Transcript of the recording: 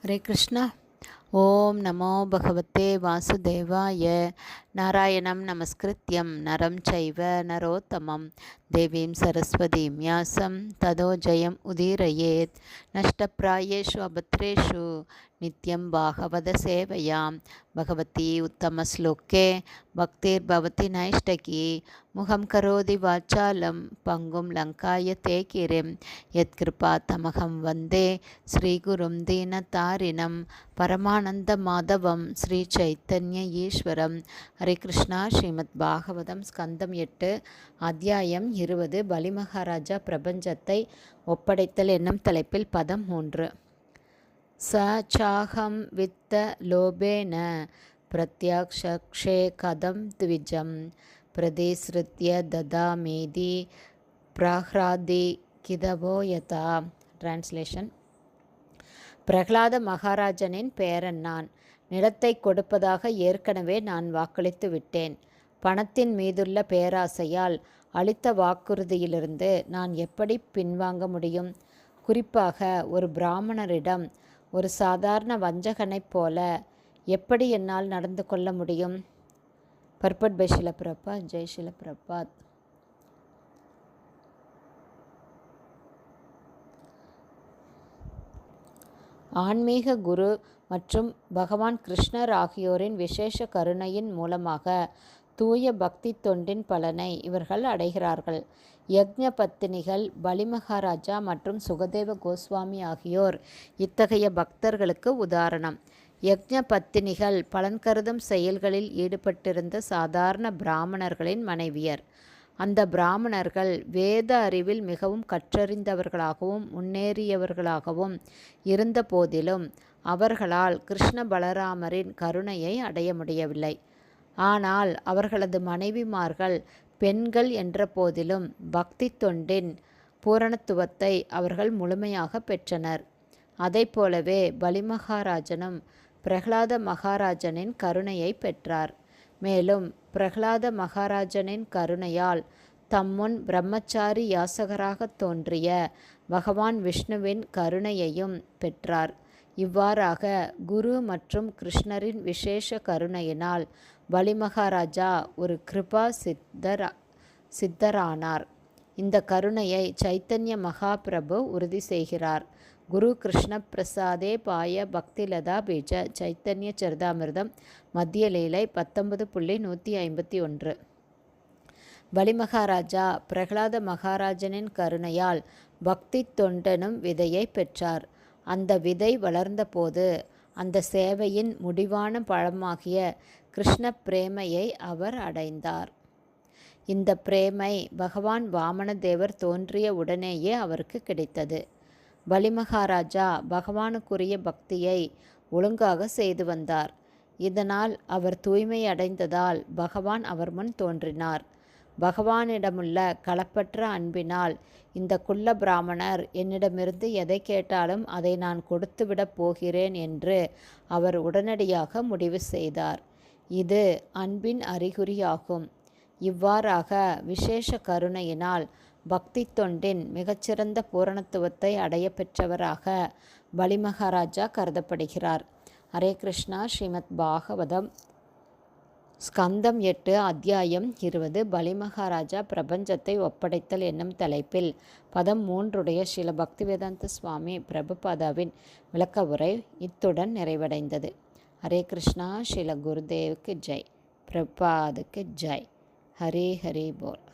हरे कृष्णा। ओम नमो भगवते वासुदेवाय। नारायणं नमस्कृत्यं नरं चैव नरोत्तमं देवीं सरस्वतीं व्यासं ततो जयम् उदीरयेत्। नष्टप्रायेषु अभद्रेषु नित्यं भागवत सेवयां भगवती उत्तमश्लोके भक्तिर्भवति नैष्टकी। मुखं करोति वाचालं पङ्गुं लङ्कायते गिरिं यत्कृपातमहं वन्दे श्रीगुरुं दीनतारिणं परमानंद माधवம் ஸ்ரீ சைத்தன்ய ஈஸ்வரம். ஹரே கிருஷ்ணா. ஸ்ரீமத் பாகவதம் ஸ்கந்தம் 8 அத்தியாயம் 20 பலி மகாராஜா பிரபஞ்சத்தை ஒப்படைத்தல் என்னும் தலைப்பில் பதம் 3. ச சாகம் வித்த லோபேன பிரத்யக்ஷே கதம் த்விஜம் பிரதிஸ்ருத்ய ததாமேதி பிரஹ்ராதி கிதவோ யதா. டிரான்ஸ்லேஷன். பிரகலாத மகாராஜனின் பேரன் நான். நிலத்தை கொடுப்பதாக ஏற்கனவே நான் வாக்களித்து விட்டேன். பணத்தின் மீதுள்ள பேராசையால் அளித்த வாக்குறுதியிலிருந்து நான் எப்படி பின்வாங்க முடியும்? குறிப்பாக ஒரு பிராமணரிடம் ஒரு சாதாரண வஞ்சகனைப் போல எப்படி என்னால் நடந்து கொள்ள முடியும்? பர்பட் பை ஷில பிரபாத். ஜெய் ஷில பிரபாத். ஆன்மீக குரு மற்றும் பகவான் கிருஷ்ணர் ஆகியோரின் விசேஷ கருணையின் மூலமாக தூய பக்தி தொண்டின் பலனை இவர்கள் அடைகிறார்கள். யக்ஞ பத்தினிகள் பலி மகாராஜா மற்றும் சுகதேவ கோஸ்வாமி ஆகியோர் இத்தகைய பக்தர்களுக்கு உதாரணம். யக்ஞ பத்தினிகள் பலன் கருதும் செயல்களில் ஈடுபட்டிருந்த சாதாரண பிராமணர்களின் மனைவியர். அந்த பிராமணர்கள் வேத அறிவில் மிகவும் கற்றறிந்தவர்களாகவும் முன்னேறியவர்களாகவும் இருந்த போதிலும் அவர்களால் கிருஷ்ண பலராமரின் கருணையை அடைய முடியவில்லை. ஆனால் அவர்களது மனைவிமார்கள் பெண்கள் என்ற போதிலும் பக்தி தொண்டின் பூரணத்துவத்தை அவர்கள் முழுமையாக பெற்றனர். அதை போலவே பலி மகாராஜனும் பிரகலாத மகாராஜனின் கருணையை பெற்றார். மேலும் பிரகலாத மகாராஜனின் கருணையால் தம்முன் பிரம்மச்சாரி யாசகராக தோன்றிய பகவான் விஷ்ணுவின் கருணையையும் பெற்றார். இவ்வாறாக குரு மற்றும் கிருஷ்ணரின் விசேஷ கருணையினால் பலி மகாராஜா ஒரு கிருபா சித்தரானார். இந்த கருணையை சைத்தன்ய மகாபிரபு உறுதி செய்கிறார். குரு கிருஷ்ண பிரசாதே பாய பக்திலதா பீஜ. சைத்தன்ய சரிதாமிர்தம் மத்திய லீலை 19.151. பலி மகாராஜா பிரகலாத மகாராஜனின் கருணையால் பக்தி தொண்டனும் விதையை பெற்றார். அந்த விதை வளர்ந்தபோது அந்த சேவையின் முடிவான பழமாகிய கிருஷ்ண பிரேமையை அவர் அடைந்தார். இந்த பிரேமை பகவான் வாமனதேவர் தோன்றிய உடனேயே அவருக்கு கிடைத்தது. பலி மகாராஜா பகவானுக்குரிய பக்தியை ஒழுங்காக செய்து வந்தார். இதனால் அவர் தூய்மை அடைந்ததால் பகவான் அவர் முன் தோன்றினார். பகவானிடமுள்ள களப்பற்ற அன்பினால் இந்த குள்ள பிராமணர் என்னிடமிருந்து எதை கேட்டாலும் அதை நான் கொடுத்துவிடப் போகிறேன் என்று அவர் உடனடியாக முடிவு செய்தார். இது அன்பின் அறிகுறியாகும். இவ்வாறாக விசேஷ கருணையினால் பக்தி தொண்டின் மிகச்சிறந்த பூரணத்துவத்தை அடைய பெற்றவராக பலி மகாராஜா கருதப்படுகிறார். ஹரே கிருஷ்ணா. ஸ்ரீமத் பாகவதம் ஸ்கந்தம் 8 அத்தியாயம் 20 பலி மகாராஜா பிரபஞ்சத்தை ஒப்படைத்தல் என்னும் தலைப்பில் பதம் 3 ஸ்ரீல பக்திவேதாந்த சுவாமி பிரபுபாதாவின் விளக்க உரை இத்துடன் நிறைவடைந்தது. ஹரே கிருஷ்ணா. ஸ்ரீல குருதேவுக்கு ஜெய். பிரபாதுக்கு ஜெய். ஹரே ஹரே போல்.